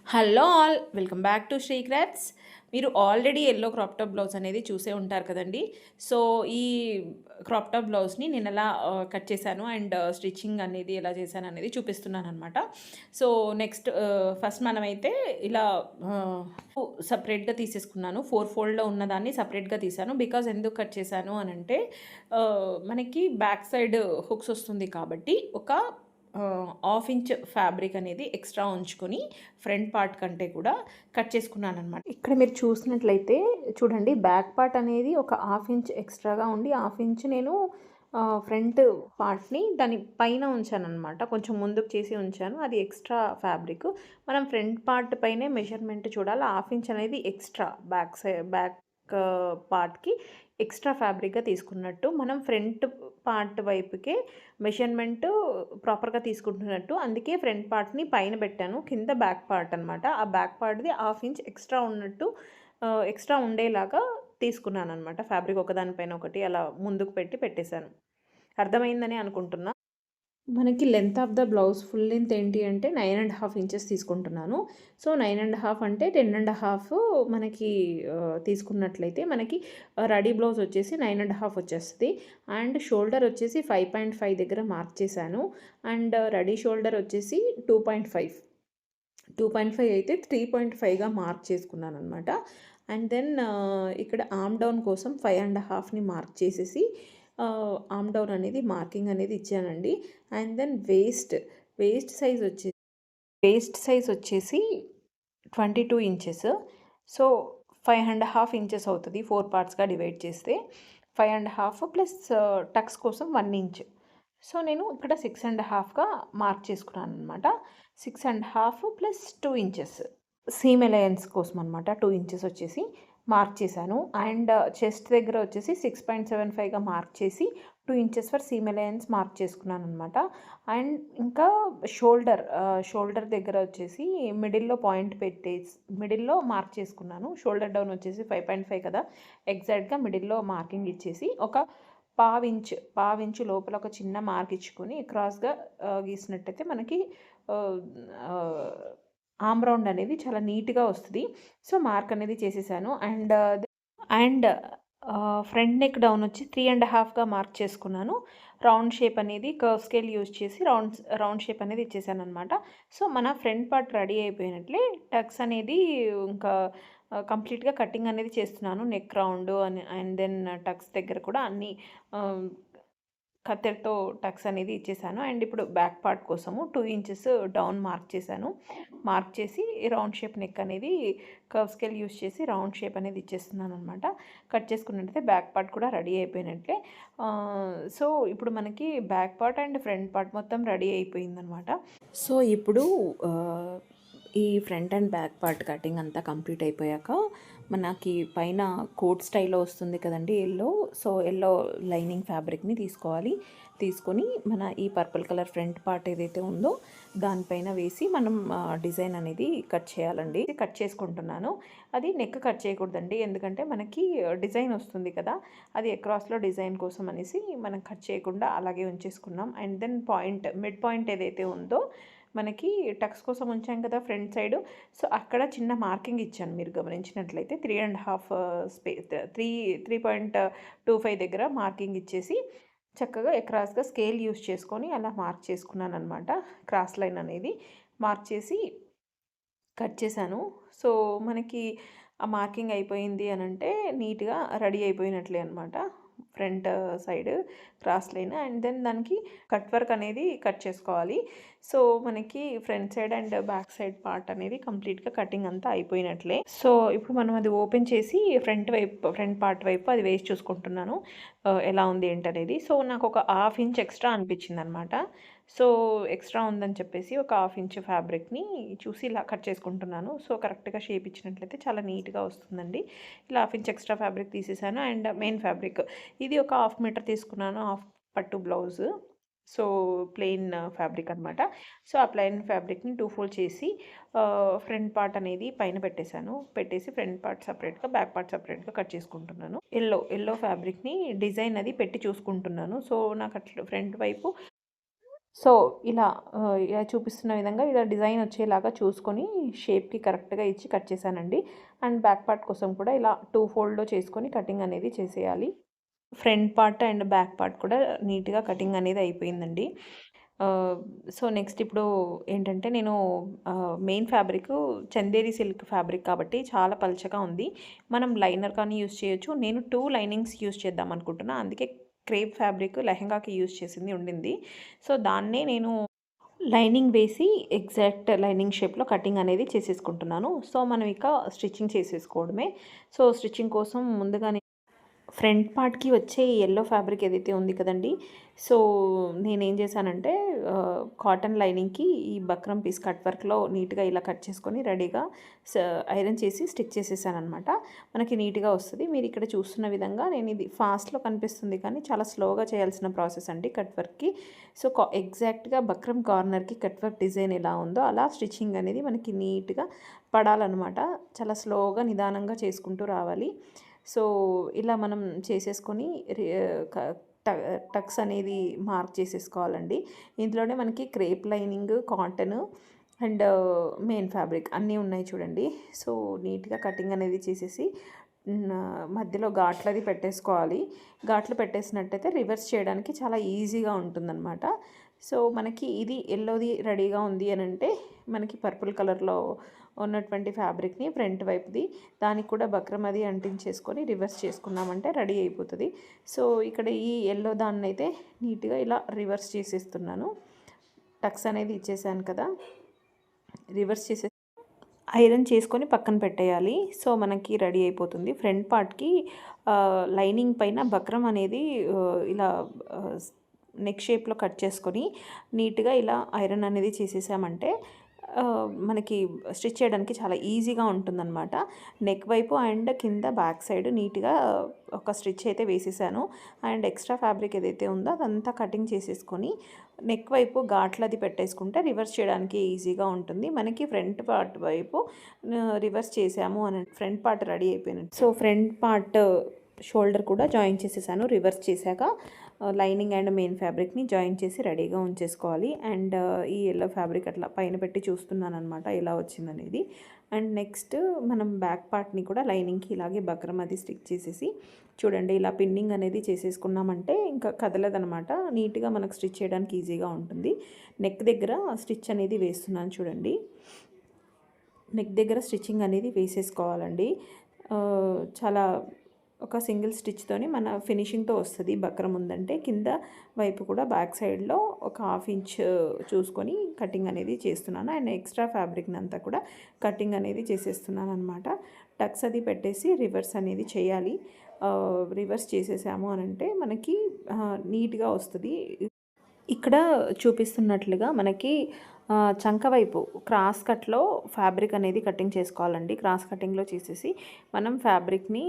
Hello all welcome back to Sri crafts. మీరు already yellow crop top blouse అనేది చూసే ఉంటారు కదండి. సో ఈ క్రాప్ టాప్ బ్లౌజ్ని నేను ఎలా కట్ చేశాను అండ్ స్టిచ్చింగ్ అనేది ఎలా చేశాను అనేది చూపిస్తున్నాను అనమాట. సో నెక్స్ట్ ఫస్ట్ మనమైతే ఇలా సపరేట్గా తీసేసుకున్నాను. 4 ఫోల్డ్లో ఉన్నదాన్ని సపరేట్గా తీసాను. బికాజ్ ఎందుకు కట్ చేశాను అని అంటే మనకి బ్యాక్ సైడ్ హుక్స్ వస్తుంది కాబట్టి ఒక హాఫ్ ఇంచ్ ఫ్యాబ్రిక్ అనేది ఎక్స్ట్రా ఉంచుకొని ఫ్రంట్ పార్ట్ కంటే కూడా కట్ చేసుకున్నాను అనమాట. ఇక్కడ మీరు చూసినట్లయితే చూడండి, బ్యాక్ పార్ట్ అనేది ఒక హాఫ్ ఇంచ్ ఎక్స్ట్రాగా ఉండి హాఫ్ ఇంచ్ నేను ఫ్రంట్ పార్ట్ని దాని పైన ఉంచాను అనమాట. కొంచెం ముందుకు చేసి ఉంచాను, అది ఎక్స్ట్రా ఫ్యాబ్రిక్. మనం ఫ్రంట్ పార్ట్ పైనే మెజర్మెంట్ చూడాలి. హాఫ్ ఇంచ్ అనేది ఎక్స్ట్రా బ్యాక్ పార్ట్కి ఎక్స్ట్రా ఫ్యాబ్రిక్గా తీసుకున్నట్టు, మనం ఫ్రంట్ పార్ట్ వైపుకే మెజర్మెంట్ ప్రాపర్గా తీసుకుంటున్నట్టు. అందుకే ఫ్రంట్ పార్ట్ని పైన పెట్టాను, కింద బ్యాక్ పార్ట్ అనమాట. ఆ బ్యాక్ పార్ట్ది హాఫ్ ఇంచ్ ఎక్స్ట్రా ఉన్నట్టు, ఎక్స్ట్రా ఉండేలాగా తీసుకున్నాను అనమాట. ఫ్యాబ్రిక్ ఒకదానిపైన ఒకటి అలా ముందుకు పెట్టేశాను. అర్థమైందని అనుకుంటున్నా. మనకి length of the blouse full length ఏంటి అంటే 9.5 ఇంచెస్ తీసుకుంటున్నాను. సో 9.5 అంటే 10.5 మనకి తీసుకున్నట్లయితే మనకి రెడీ బ్లౌజ్ వచ్చేసి 9.5 వచ్చేస్తుంది. అండ్ షోల్డర్ వచ్చేసి 5.5 దగ్గర మార్క్ చేశాను. అండ్ రెడీ షోల్డర్ వచ్చేసి 2.5. 2.5 అయితే 3.5గా మార్క్ చేసుకున్నాను అనమాట. అండ్ దెన్ ఇక్కడ ఆర్మ్ డౌన్ కోసం 5.5ని మార్క్ చేసేసి ఆర్మ్ డౌన్ అనేది మార్కింగ్ అనేది ఇచ్చానండి. అండ్ దెన్ వేస్ట్ సైజ్ వచ్చేసి 22 ఇంచెస్. సో 5.5 ఇంచెస్ అవుతుంది 4 పార్ట్స్గా డివైడ్ చేస్తే. 5.5 ప్లస్ టక్స్ కోసం 1 ఇంచ్. సో నేను ఇక్కడ 6.5గా మార్క్ చేసుకున్నాను అనమాట. 6.5 ప్లస్ 2 ఇంచెస్ సీమ్ అలయన్స్ కోసం అనమాట. 2 ఇంచెస్ వచ్చేసి మార్క్ చేశాను. అండ్ చెస్ట్ దగ్గర వచ్చేసి 6.75గా మార్క్ చేసి 2 inches for seam allowance mark చేసుకున్నాను అనమాట. అండ్ ఇంకా షోల్డర్ దగ్గర వచ్చేసి మిడిల్లో పాయింట్ పెట్టేసి మిడిల్లో మార్క్ చేసుకున్నాను. షోల్డర్ డౌన్ వచ్చేసి 5.5 కదా, ఎగ్జాక్ట్గా మిడిల్లో మార్కింగ్ ఇచ్చేసి ఒక పావించు లోపల ఒక చిన్న మార్క్ ఇచ్చుకొని క్రాస్గా గీసినట్టయితే మనకి ఆర్మ్ రౌండ్ అనేది చాలా నీట్గా వస్తుంది. సో మార్క్ అనేది చేసేసాను. అండ్ ఫ్రంట్ నెక్ డౌన్ వచ్చి 3.5గా మార్క్ చేసుకున్నాను. రౌండ్ షేప్ అనేది కర్వ్ స్కేల్ యూజ్ చేసి రౌండ్ షేప్ అనేది ఇచ్చేసాను అనమాట. సో మన ఫ్రంట్ పార్ట్ రెడీ అయిపోయినట్లే. టక్స్ అనేది ఇంకా కంప్లీట్గా కటింగ్ అనేది చేస్తున్నాను. Neck round and then tucks దగ్గర కూడా అన్నీ కత్తెరతో టక్స్ అనేది ఇచ్చేసాను. అండ్ ఇప్పుడు బ్యాక్ పార్ట్ కోసము 2 ఇంచెస్ డౌన్ మార్క్ చేశాను. మార్క్ చేసి రౌండ్ షేప్ నెక్ అనేది కర్వ్ స్కేల్ యూస్ చేసి రౌండ్ షేప్ అనేది ఇచ్చేస్తున్నాను అనమాట. కట్ చేసుకున్నట్టయితే బ్యాక్ పార్ట్ కూడా రెడీ అయిపోయినట్లే. సో ఇప్పుడు మనకి back part and front part మొత్తం రెడీ అయిపోయిందనమాట. సో ఇప్పుడు ఈ front and back part cutting అంతా కంప్లీట్ అయిపోయాక మనకి పైన కోట్ స్టైల్లో వస్తుంది కదండి ఎల్లో. సో ఎల్లో లైనింగ్ ఫ్యాబ్రిక్ని తీసుకొని మన ఈ పర్పుల్ కలర్ ఫ్రంట్ పార్ట్ ఏదైతే ఉందో దానిపైన వేసి మనం డిజైన్ అనేది కట్ చేయాలండి. కట్ చేసుకుంటున్నాను. అది నెక్ కట్ చేయకూడదండి, ఎందుకంటే మనకి డిజైన్ వస్తుంది కదా, అది అక్రాస్లో డిజైన్ కోసం అనేసి మనం కట్ చేయకుండా అలాగే ఉంచేసుకున్నాం. అండ్ దెన్ మిడ్ పాయింట్ ఏదైతే ఉందో మనకి టక్స్ కోసం ఉంచాం కదా ఫ్రంట్ సైడ్. సో అక్కడ చిన్న మార్కింగ్ ఇచ్చాను, మీరు గమనించినట్లయితే 3.25 దగ్గర మార్కింగ్ ఇచ్చేసి చక్కగా క్రాస్గా స్కేల్ యూస్ చేసుకొని అలా మార్క్ చేసుకున్నాను అనమాట. క్రాస్ లైన్ అనేది మార్క్ చేసి కట్ చేశాను. సో మనకి ఆ మార్కింగ్ అయిపోయింది అని అంటే నీట్గా రెడీ అయిపోయినట్లే అనమాట. Front side cross line and then దానికి కట్ వర్క్ అనేది కట్ చేసుకోవాలి. సో మనకి front side and back side part అనేది కంప్లీట్గా కటింగ్ అంతా అయిపోయినట్లే. సో ఇప్పుడు మనం అది ఓపెన్ చేసి ఫ్రంట్ పార్ట్ వైపు అది వేసి చూసుకుంటున్నాను ఎలా ఉంది ఏంటనేది. సో నాకు ఒక హాఫ్ ఇంచ్ ఎక్స్ట్రా అనిపించింది అనమాట. సో ఎక్స్ట్రా ఉందని చెప్పేసి ఒక హాఫ్ ఇంచ్ ఫ్యాబ్రిక్ని చూసి ఇలా కట్ చేసుకుంటున్నాను. సో కరెక్ట్గా షేప్ ఇచ్చినట్లయితే చాలా నీట్గా వస్తుందండి. ఇలా హాఫ్ ఇంచ్ ఎక్స్ట్రా ఫ్యాబ్రిక్ తీసేసాను. అండ్ మెయిన్ ఫ్యాబ్రిక్ ఇది ఒక 1/2 మీటర్ తీసుకున్నాను, హాఫ్ పట్టు బ్లౌజ్. సో ప్లెయిన్ ఫ్యాబ్రిక్ అనమాట. సో ఆ ప్లెయిన్ ఫ్యాబ్రిక్ని 2 ఫోల్డ్ చేసి ఫ్రంట్ పార్ట్ అనేది పైన పెట్టేసి ఫ్రంట్ పార్ట్ సపరేట్గా బ్యాక్ పార్ట్ సపరేట్గా కట్ చేసుకుంటున్నాను. ఎల్లో ఫ్యాబ్రిక్ని డిజైన్ అది పెట్టి చూసుకుంటున్నాను. సో నాకు అట్లా ఫ్రంట్ వైపు సో, ఇలా ఇలా చూపిస్తున్న విధంగా ఇలా డిజైన్ వచ్చేలాగా చూసుకొని షేప్‌కి కరెక్ట్‌గా ఇచ్చి కట్ చేశానండి. అండ్ బ్యాక్ పార్ట్ కోసం కూడా ఇలా 2 ఫోల్డ్‌లో చేసుకొని కటింగ్ అనేది చేసేయాలి. Front part and back part కూడా నీట్‌గా కటింగ్ అనేది అయిపోయిందండి. ఆహ్, సో, నెక్స్ట్ ఇప్పుడు ఏంటంటే నేను main fabric Chanderi silk fabric కాబట్టి చాలా పల్చగా ఉంది. మనం లైనర్ కానీ యూజ్ చేయొచ్చు. నేను 2 లైనింగ్స్ యూజ్ చేద్దాం అనుకుంటున్నా. అందుకే క్రేప్ ఫ్యాబ్రిక్ లెహెంగాకి యూజ్ చేసింది ఉండింది. సో, దాన్నే నేను లైనింగ్ వేసి ఎగ్జాక్ట్ లైనింగ్ షేప్‌లో కటింగ్ అనేది చేసేసుకుంటున్నాను. సో, మనం ఇక స్టిచ్చింగ్ చేసేసుకోవడమే. సో, స్టిచ్చింగ్ కోసం ముందుగానే ఫ్రంట్ పార్ట్‌కి వచ్చే యెల్లో ఫ్యాబ్రిక్ ఏదైతే ఉంది కదండీ! సో, నేనేం చేశానంటే కాటన్ లైనింగ్‌కి ఈ బక్రం పీస్ కట్ వర్క్‌లో నీట్‌గా ఇలా కట్ చేసుకొని రెడీగా స ఐరన్ చేసి స్టిచ్ చేసేసాననమాట. మనకి నీట్‌గా వస్తది. మీరిక్కడ చూస్తున్న విధంగా నేనిది ఫాస్ట్‌లో కనిపిస్తుంది కానీ చాలా స్లోగా చేయాల్సిన ప్రాసెస్ అండి కట్ వర్క్‌కి. సో, ఎగ్జాక్ట్‌గా బక్రం కార్నర్‌కి కట్ వర్క్ డిజైన్ ఎలా ఉందో అలా స్టిచ్చింగ్ అనేది మనకి నీట్‌గా పడాలనమాట. చాలా స్లోగా నిదానంగా చేసుకుంటూ రావాలి. సో, ఇలా మనం చేసేసుకొని రి క ట టక్స్ అనేది మార్క్ చేసేసుకోవాలండి. ఇందులోనే మనకి crepe lining, cotton and main fabric అన్నీ ఉన్నాయి చూడండి. సో, నీట్‌గా కటింగ్ అనేది చేసేసి మధ్యలో ఘాట్లది పెట్టేసుకోవాలి. ఘాట్లు పెట్టేసినట్టయితే రివర్స్ చేయడానికి చాలా ఈజీగా ఉంటుందన్నమాట. సో, మనకి ఇది యెల్లోది రెడీగా ఉంది అనంటే మనకి పర్పుల్ కలర్‌లో ఉన్నటువంటి ఫ్యాబ్రిక్‌ని ఫ్రంట్ వైపుది దానికి కూడా బక్రం అది అంటించేసుకొని రివర్స్ చేసుకున్నామంటే రెడీ అయిపోతుంది. సో, ఇక్కడ ఈ యెల్లో దాన్నైతే నీట్‌గా ఇలా రివర్స్ చేసేస్తున్నాను. టక్స్ అనేది ఇచ్చేసాను కదా! రివర్స్ చేసే ఐరన్ చేసుకొని పక్కన పెట్టేయాలి. సో, మనకి రెడీ అయిపోతుంది. ఫ్రంట్ పార్ట్‌కి లైనింగ్ పైన బక్రం అనేది ఇలా ఆహ్, నెక్ షేప్‌లో కట్ చేసుకొని నీట్‌గా ఇలా ఐరన్ అనేది చేసేసామంటే మనకి స్టిచ్ చేయడానికి చాలా ఈజీగా ఉంటుందన్నమాట. నెక్ వైపు అండ్ కింద బ్యాక్ సైడ్ నీట్‌గా ఒక స్టిచ్ అయితే వేసేసాను. అండ్ ఎక్స్ట్రా ఫ్యాబ్రిక్ ఏదైతే ఉందో అదంతా కటింగ్ చేసేసుకొని నెక్ వైపు ఘాట్లది పెట్టేసుకుంటే రివర్స్ చేయడానికి ఈజీగా ఉంటుంది. మనకి ఫ్రంట్ పార్ట్ వైపు రివర్స్ చేసాము అని ఫ్రంట్ పార్ట్ రెడీ అయిపోయినట్టు. సో, ఫ్రంట్ పార్ట్ షోల్డర్ కూడా జాయిన్ చేసేసాను. రివర్స్ చేశాక లైనింగ్ అండ్ మెయిన్ ఫ్యాబ్రిక్‌ని జాయిన్ చేసి రెడీగా ఉంచేసుకోవాలి. అండ్ ఈ యెల్లో ఫ్యాబ్రిక్ అట్లా పైన పెట్టి చూస్తున్నాననమాట ఎలా వచ్చిందనేది. అండ్ నెక్స్ట్ మనం బ్యాక్ పార్ట్‌ని కూడా లైనింగ్‌కి ఇలాగే బక్రం అది స్టిక్ చేసేసి చూడండి ఇలా పిన్నింగ్ అనేది చేసేసుకున్నామంటే ఇంకా కదలదనమాట. నీట్‌గా మనకు స్టిచ్ చేయడానికి ఈజీగా ఉంటుంది. నెక్ దగ్గర స్టిచ్ అనేది వేస్తున్నాను చూడండి. నెక్ దగ్గర స్టిచ్చింగ్ అనేది వేసేసుకోవాలండి. చాలా ఒక సింగిల్ స్టిచ్‌తోని మన ఫినిషింగ్‌తో వస్తది బక్రం ఉందంటే. కింద వైపు కూడా బ్యాక్ సైడ్‌లో ఒక 1/2 ఇంచ్ చూసుకొని కటింగ్ అనేది చేస్తున్నాను. అండ్ ఎక్స్ట్రా ఫ్యాబ్రిక్‌నంతా కూడా కటింగ్ అనేది చేసేస్తున్నాననమాట. టక్స్ అది పెట్టేసి రివర్స్ అనేది చేయాలి. రివర్స్ చేసేసాము అనంటే మనకి నీట్‌గా వస్తది. ఇక్కడ చూపిస్తున్నట్లుగా మనకి చంక వైపు క్రాస్ కట్‌లో ఫ్యాబ్రిక్ అనేది కటింగ్ చేసుకోవాలండి. క్రాస్ కటింగ్‌లో చేసేసి మనం ఫ్యాబ్రిక్‌ని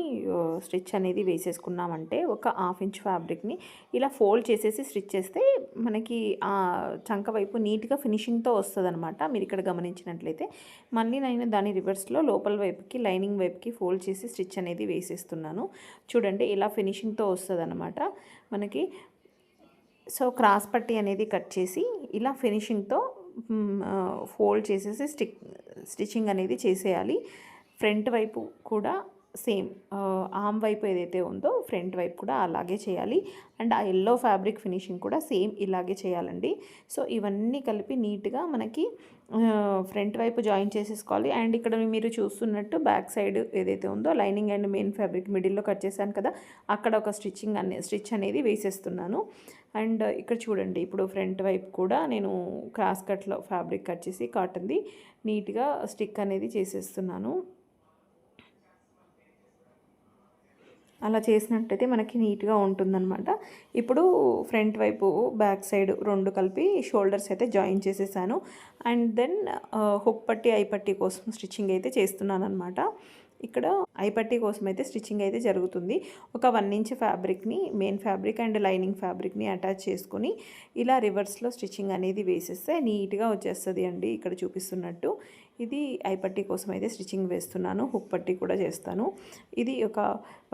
స్టిచ్ అనేది వేసేసుకున్నామంటే ఒక 1/2 ఇంచ్ ఫ్యాబ్రిక్‌ని ఇలా ఫోల్డ్ చేసేసి స్టిచ్ చేస్తే మనకి చంక వైపు నీట్‌గా ఫినిషింగ్‌తో వస్తదనమాట. మీరిక్కడ గమనించినట్లయితే. మళ్ళీ నేను దాని రివర్స్‌లో లోపల వైపుకి లైనింగ్ వైపుకి ఫోల్డ్ చేసి స్టిచ్ అనేది వేసేస్తున్నాను. చూడండి ఇలా ఫినిషింగ్‌తో వస్తదనమాట మనకి. సో, క్రాస్ పట్టీ అనేది కట్ చేసి ఇలా ఫినిషింగ్‌తో ఫోల్డ్ చేసేసి స్టిచ్చింగ్ అనేది చేసేయాలి. ఫ్రంట్ వైపు కూడా సేమ్ ఆర్మ్ వైపు ఏదైతే ఉందో ఫ్రంట్ వైపు కూడా అలాగే చేయాలి. అండ్ ఆ యెల్లో ఫ్యాబ్రిక్ ఫినిషింగ్ కూడా సేమ్ ఇలాగే చేయాలండి. సో, ఇవన్నీ కలిపి నీట్‌గా మనకి ఫ్రంట్ వైపు జాయిన్ చేసేసుకోవాలి. అండ్ ఇక్కడ మీరు చూస్తున్నట్టు బ్యాక్ సైడ్ ఏదైతే ఉందో లైనింగ్ అండ్ మెయిన్ ఫ్యాబ్రిక్ మిడిల్‌లో కట్ చేశాను కదా! అక్కడ ఒక స్టిచ్ అనేది వేసేస్తున్నాను. అండ్ ఇక్కడ చూడండి ఇప్పుడు ఫ్రంట్ వైపు కూడా నేను క్రాస్ కట్‌లో ఫ్యాబ్రిక్ కట్ చేసి కాటన్‌ది నీట్‌గా స్టిక్ అనేది చేసేస్తున్నాను. అలా చేసినట్టయితే మనకి నీట్‌గా ఉంటుందన్నమాట. ఇప్పుడు ఫ్రంట్ వైపు, బ్యాక్ సైడ్ 2 కలిపి షోల్డర్స్ అయితే జాయిన్ చేసేసాను. అండ్ దెన్ హుక్ పట్టీ, ఐ పట్టీ కోసం స్టిచ్చింగ్ అయితే చేస్తున్నానన్నమాట. ఇక్కడ ఐ పట్టీ కోసం అయితే స్టిచ్చింగ్ అయితే జరుగుతుంది. ఒక 1 ఇంచ్ ఫ్యాబ్రిక్‌ని మెయిన్ ఫ్యాబ్రిక్ అండ్ లైనింగ్ ఫ్యాబ్రిక్‌ని అటాచ్ చేసుకొని ఇలా రివర్స్‌లో స్టిచ్చింగ్ అనేది వేసేస్తే నీట్‌గా వచ్చేస్తది అండి ఇక్కడ చూపిస్తున్నట్టు. ఇది ఐపట్టి కోసం అయితే స్టిచ్చింగ్ వేస్తున్నాను. హుక్ పట్టి కూడా చేస్తాను. ఇది ఒక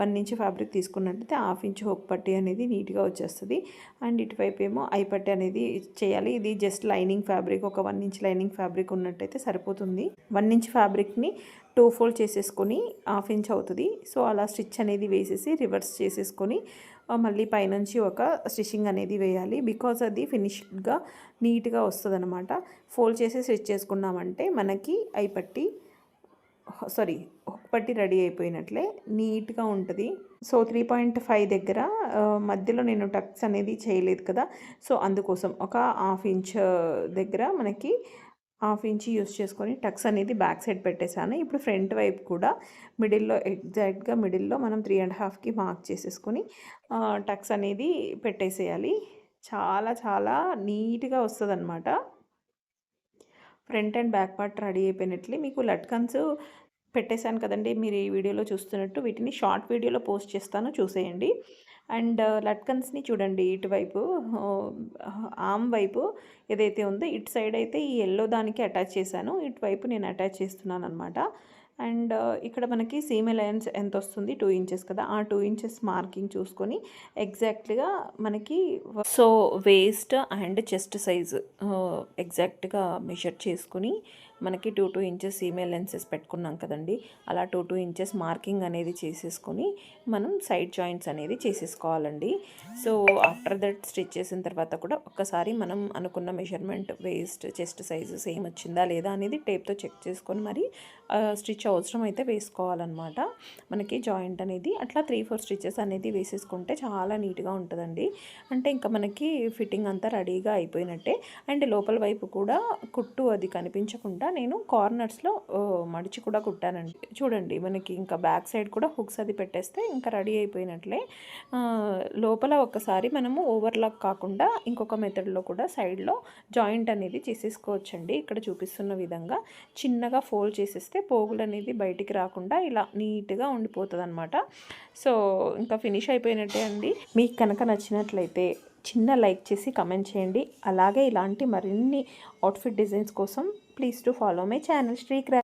1 ఇంచ్ ఫ్యాబ్రిక్ తీసుకున్నట్టయితే 1/2 ఇంచ్ హుక్ పట్టి అనేది నీట్గా వచ్చేస్తుంది. అండ్ ఇటువైపు ఏమో ఐపట్టి అనేది చేయాలి. ఇది జస్ట్ లైనింగ్ ఫ్యాబ్రిక్, ఒక 1 ఇంచ్ లైనింగ్ ఫ్యాబ్రిక్ ఉన్నట్టయితే సరిపోతుంది. 1 ఇంచ్ ఫ్యాబ్రిక్ని 2 ఫోల్డ్ చేసేసుకొని 1/2 ఇంచ్ అవుతుంది. సో అలా స్టిచ్ అనేది వేసేసి రివర్స్ చేసేసుకొని మళ్ళీ పైనుంచి ఒక స్టిచ్చింగ్ అనేది వేయాలి. బికాజ్ అది ఫినిష్డ్గా నీట్గా వస్తుంది అనమాట. ఫోల్డ్ చేసి స్టిచ్ చేసుకున్నామంటే మనకి ఐపట్టి హుక్ పట్టి రెడీ అయిపోయినట్లే నీట్గా ఉంటుంది. సో 3.5 దగ్గర మధ్యలో నేను టక్స్ అనేది చేయలేదు కదా, సో అందుకోసం ఒక 1/2 ఇంచ్ దగ్గర మనకి 1/2 ఇంచ్ యూస్ చేసుకొని టక్స్ అనేది బ్యాక్ సైడ్ పెట్టేశాను. ఇప్పుడు ఫ్రంట్ వైపు కూడా మిడిల్లో ఎగ్జాక్ట్గా మిడిల్లో మనం 3.5కి మార్క్ చేసేసుకొని టక్స్ అనేది పెట్టేసేయాలి. చాలా చాలా నీట్గా వస్తుంది అనమాట. Front and back part ready అయిపోయినట్లే. మీకు లట్కన్స్ పెట్టేశాను కదండి, మీరు ఈ వీడియోలో చూస్తున్నట్టు వీటిని షార్ట్ వీడియోలో పోస్ట్ చేస్తాను, చూసేయండి. అండ్ లట్కన్స్ని చూడండి, ఇటువైపు ఆర్మ్ వైపు ఏదైతే ఉందో ఇటు సైడ్ అయితే ఈ ఎల్లో దానికి అటాచ్ చేశాను, ఇటువైపు నేను అటాచ్ చేస్తున్నాను అనమాట. అండ్ ఇక్కడ మనకి సీమ్ అలయన్స్ ఎంత వస్తుంది, 2 ఇంచెస్ కదా, ఆ 2 ఇంచెస్ మార్కింగ్ చూసుకొని ఎగ్జాక్ట్గా మనకి so waste and chest size ఎగ్జాక్ట్గా మెజర్ చేసుకొని మనకి 2 ఇంచెస్ సీమ్ అలయన్సెస్ పెట్టుకున్నాం కదండి, అలా 2 ఇంచెస్ మార్కింగ్ అనేది చేసేసుకొని మనం సైడ్ జాయింట్స్ అనేది చేసేసుకోవాలండి. సో ఆఫ్టర్ దట్ స్టిచ్ చేసిన తర్వాత కూడా ఒక్కసారి మనం అనుకున్న measurement waste chest size same వచ్చిందా లేదా అనేది టేప్తో చెక్ చేసుకొని మరి స్టిచ్ అవసరం అయితే వేసుకోవాలన్నమాట. మనకి జాయింట్ అనేది అట్లా 3-4 స్టిచెస్ అనేది వేసేసుకుంటే చాలా నీట్గా ఉంటుందండి. అంటే ఇంకా మనకి ఫిట్టింగ్ అంతా రెడీగా అయిపోయినట్టే. అండ్ లోపల వైపు కూడా కుట్టు అది కనిపించకుండా నేను కార్నర్స్లో మడిచి కూడా కుట్టానండి. చూడండి మనకి ఇంకా బ్యాక్ సైడ్ కూడా హుక్స్ అది పెట్టేస్తే ఇంకా రెడీ అయిపోయినట్లే. లోపల ఒక్కసారి మనము ఓవర్లాక్ కాకుండా ఇంకొక మెథడ్లో కూడా సైడ్లో జాయింట్ అనేది చేసేసుకోవచ్చండి. ఇక్కడ చూపిస్తున్న విధంగా చిన్నగా ఫోల్డ్ చేసేస్తే పోగులు అనేది బయటికి రాకుండా ఇలా నీట్గా ఉండిపోతుంది అనమాట. సో ఇంకా ఫినిష్ అయిపోయినట్టే అండి. మీకు కనుక నచ్చినట్లయితే చిన్న లైక్ చేసి కమెంట్ చేయండి. అలాగే ఇలాంటి మరిన్ని అవుట్ఫిట్ డిజైన్స్ కోసం please to follow my channel శ్రీక్రాఫ్ట్స్.